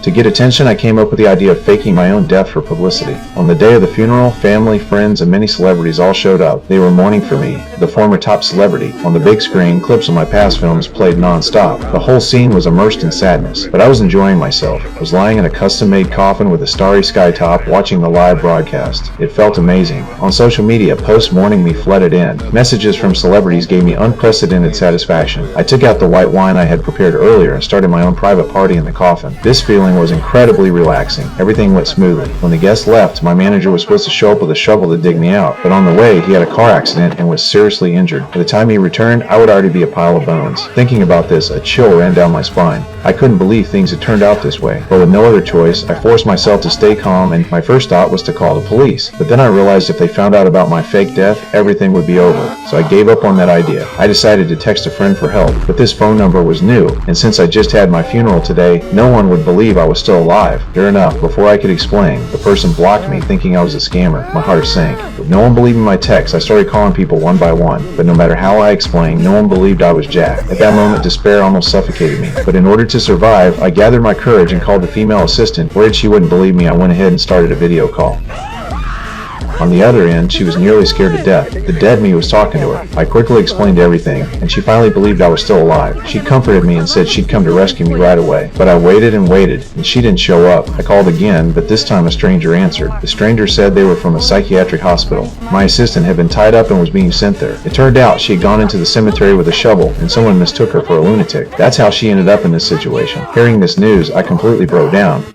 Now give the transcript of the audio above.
To get attention, I came up with the idea of faking my own death for publicity. On the day of the funeral, family, friends, and many celebrities all showed up. They were mourning for me, the former top celebrity. On the big screen, clips of my past films played non-stop. The whole scene was immersed in sadness, but I was enjoying myself. I was lying in a custom-made coffin with a starry sky top, watching the live broadcast. It felt amazing. On social media, posts mourning me flooded in. Messages from celebrities gave me unprecedented satisfaction. I took out the white wine I had prepared earlier and started my own private party in the coffin. This feeling was incredibly relaxing. Everything went smoothly. When the guests left, my manager was supposed to show up with a shovel to dig me out, but on the way, he had a car accident and was seriously injured. By the time he returned, I would already be a pile of bones. Thinking about this, a chill ran down my spine. I couldn't believe things had turned out this way, but with no other choice, I forced myself to stay calm, and my first thought was to call the police. But then I realized if they found out about my fake death, everything would be over. So I gave up on that idea. I decided to text a friend for help, but this phone number was new, and since I just had my funeral today, no one would believe I was still alive. Sure enough, before I could explain, the person blocked me thinking I was a scammer. My heart sank. With no one believing my text, I started calling people one by one, but no matter how I explained, no one believed I was Jack. At that moment, despair almost suffocated me, but in order to survive, I gathered my courage and called the female assistant. Worried she wouldn't believe me, I went ahead and started a video call. On the other end, she was nearly scared to death. The dead me was talking to her. I quickly explained everything, and she finally believed I was still alive. She comforted me and said she'd come to rescue me right away. But I waited and waited, and she didn't show up. I called again, but this time a stranger answered. The stranger said they were from a psychiatric hospital. My assistant had been tied up and was being sent there. It turned out she had gone into the cemetery with a shovel, and someone mistook her for a lunatic. That's how she ended up in this situation. Hearing this news, I completely broke down.